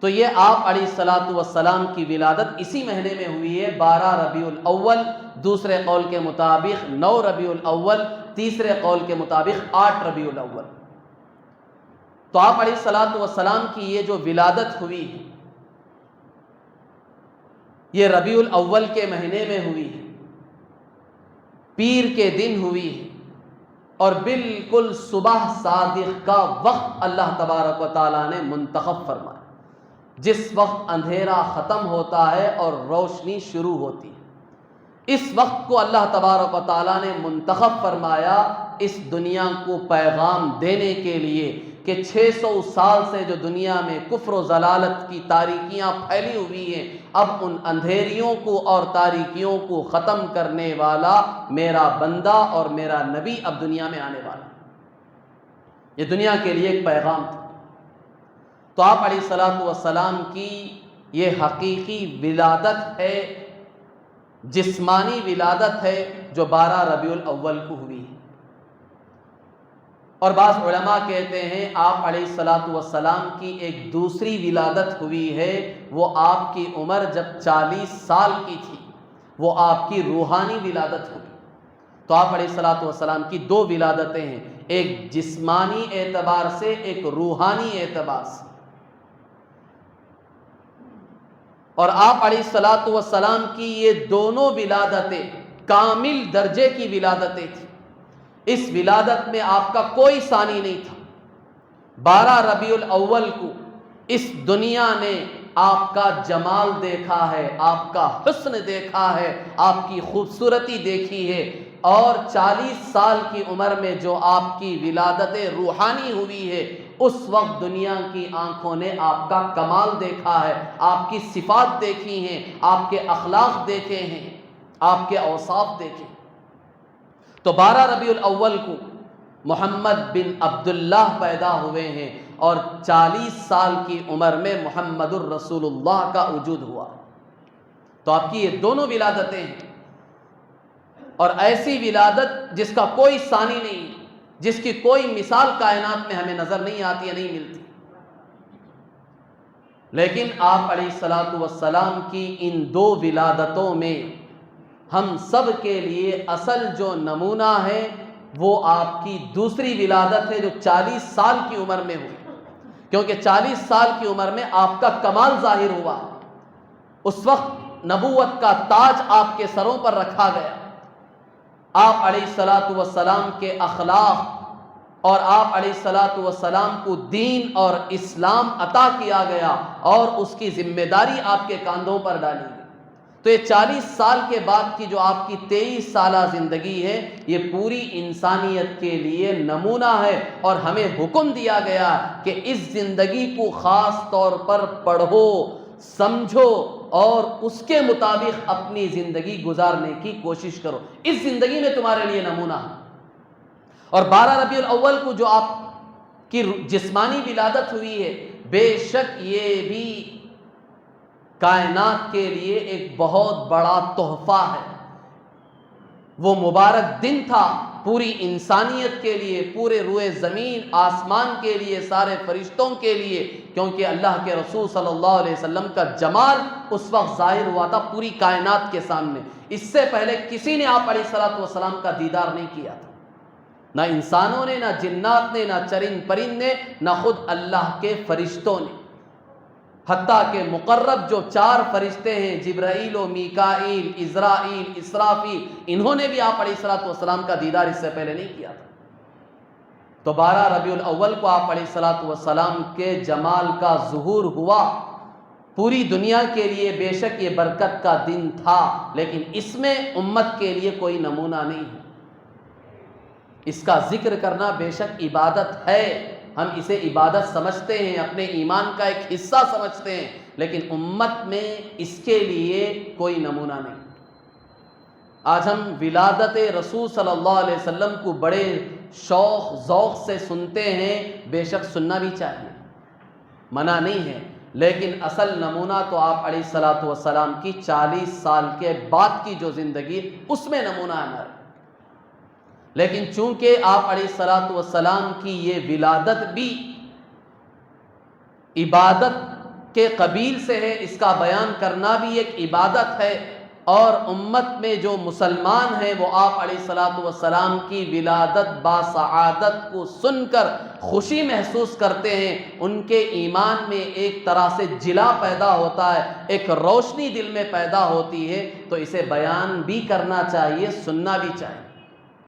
تو یہ آپ علیہ الصلاۃ والسلام کی ولادت اسی مہینے میں ہوئی ہے، 12 ربیع الاول، دوسرے قول کے مطابق 9 ربیع الاول، تیسرے قول کے مطابق 8 ربیع الاول۔ تو آپ علیہ الصلاۃ والسلام کی یہ جو ولادت ہوئی ہے یہ ربیع الاول کے مہینے میں ہوئی ہے، پیر کے دن ہوئی ہے، اور بالکل صبح صادق کا وقت اللہ تبارک و تعالیٰ نے منتخب فرمایا، جس وقت اندھیرا ختم ہوتا ہے اور روشنی شروع ہوتی ہے۔ اس وقت کو اللہ تبارک و تعالیٰ نے منتخب فرمایا اس دنیا کو پیغام دینے کے لیے کہ 600 سال سے جو دنیا میں کفر و ضلالت کی تاریکیاں پھیلی ہوئی ہیں، اب ان اندھیریوں کو اور تاریکیوں کو ختم کرنے والا میرا بندہ اور میرا نبی اب دنیا میں آنے والا ہے۔ یہ دنیا کے لیے ایک پیغام تھا۔ تو آپ علیہ الصلاۃ والسلام کی یہ حقیقی ولادت ہے، جسمانی ولادت ہے، جو 12 ربیع الاول کو ہوئی ہے۔ اور بعض علماء کہتے ہیں آپ علیہ الصلاۃ والسلام کی ایک دوسری ولادت ہوئی ہے، وہ آپ کی عمر جب 40 سال کی تھی، وہ آپ کی روحانی ولادت ہوئی۔ تو آپ علیہ الصلاۃ والسلام کی 2 ولادتیں ہیں، ایک جسمانی اعتبار سے، ایک روحانی اعتبار سے۔ اور آپ علیہ الصلاۃ والسلام کی یہ دونوں ولادتیں کامل درجے کی ولادتیں تھیں۔ اس ولادت میں آپ کا کوئی ثانی نہیں تھا۔ 12 ربیع الاول کو اس دنیا نے آپ کا جمال دیکھا ہے، آپ کا حسن دیکھا ہے، آپ کی خوبصورتی دیکھی ہے، اور 40 سال کی عمر میں جو آپ کی ولادت روحانی ہوئی ہے، اس وقت دنیا کی آنکھوں نے آپ کا کمال دیکھا ہے، آپ کی صفات دیکھی ہیں، آپ کے اخلاق دیکھے ہیں، آپ کے اوصاف دیکھے۔ تو 12 ربیع الاول کو محمد بن عبداللہ پیدا ہوئے ہیں، اور 40 سال کی عمر میں محمد الرسول اللہ کا وجود ہوا۔ تو آپ کی یہ دونوں ولادتیں ہیں، اور ایسی ولادت جس کا کوئی ثانی نہیں، جس کی کوئی مثال کائنات میں ہمیں نظر نہیں آتی یا نہیں ملتی۔ لیکن آپ علیہ الصلاۃ والسلام کی ان 2 ولادتوں میں ہم سب کے لیے اصل جو نمونہ ہے وہ آپ کی دوسری ولادت ہے، جو 40 سال کی عمر میں ہوئی، کیونکہ 40 سال کی عمر میں آپ کا کمال ظاہر ہوا۔ اس وقت نبوت کا تاج آپ کے سروں پر رکھا گیا، آپ علیہ الصلاۃ والسلام کے اخلاق اور آپ علیہ الصلاۃ والسلام کو دین اور اسلام عطا کیا گیا، اور اس کی ذمہ داری آپ کے کاندھوں پر ڈالی گئی۔ تو یہ 40 سال کے بعد کی جو آپ کی 23 سالہ زندگی ہے، یہ پوری انسانیت کے لیے نمونہ ہے، اور ہمیں حکم دیا گیا کہ اس زندگی کو خاص طور پر پڑھو، سمجھو، اور اس کے مطابق اپنی زندگی گزارنے کی کوشش کرو۔ اس زندگی میں تمہارے لیے نمونہ ہے۔ اور 12 ربیع الاول کو جو آپ کی جسمانی ولادت ہوئی ہے، بے شک یہ بھی کائنات کے لیے ایک بہت بڑا تحفہ ہے۔ وہ مبارک دن تھا پوری انسانیت کے لیے، پورے روئے زمین آسمان کے لیے، سارے فرشتوں کے لیے، کیونکہ اللہ کے رسول صلی اللہ علیہ وسلم کا جمال اس وقت ظاہر ہوا تھا پوری کائنات کے سامنے۔ اس سے پہلے کسی نے آپ علیہ الصلوۃ والسلام کا دیدار نہیں کیا تھا، نہ انسانوں نے، نہ جنات نے، نہ چرند پرند نے، نہ خود اللہ کے فرشتوں نے۔ حتیٰ کہ مقرب جو 4 فرشتے ہیں، جبرائیل و میکائیل، عزرائیل، اسرافیل، انہوں نے بھی آپ علیہ الصلوۃ والسلام کا دیدار اس سے پہلے نہیں کیا تھا۔ تو 12 ربیع الاول کو آپ علیہ الصلوۃ والسلام کے جمال کا ظہور ہوا۔ پوری دنیا کے لیے بے شک یہ برکت کا دن تھا، لیکن اس میں امت کے لیے کوئی نمونہ نہیں ہے۔ اس کا ذکر کرنا بے شک عبادت ہے، ہم اسے عبادت سمجھتے ہیں، اپنے ایمان کا ایک حصہ سمجھتے ہیں، لیکن امت میں اس کے لیے کوئی نمونہ نہیں۔ آج ہم ولادت رسول صلی اللہ علیہ وسلم کو بڑے شوق ذوق سے سنتے ہیں، بے شک سننا بھی چاہیے، منع نہیں ہے، لیکن اصل نمونہ تو آپ علیہ الصلوۃ والسلام کی 40 سال کے بعد کی جو زندگی، اس میں نمونہ ہے ہمارا۔ لیکن چونکہ آپ علیہ الصلوۃ والسلام کی یہ ولادت بھی عبادت کے قبیل سے ہے، اس کا بیان کرنا بھی ایک عبادت ہے، اور امت میں جو مسلمان ہیں وہ آپ علیہ الصلوۃ والسلام کی ولادت باسعادت کو سن کر خوشی محسوس کرتے ہیں، ان کے ایمان میں ایک طرح سے جلا پیدا ہوتا ہے، ایک روشنی دل میں پیدا ہوتی ہے، تو اسے بیان بھی کرنا چاہیے، سننا بھی چاہیے۔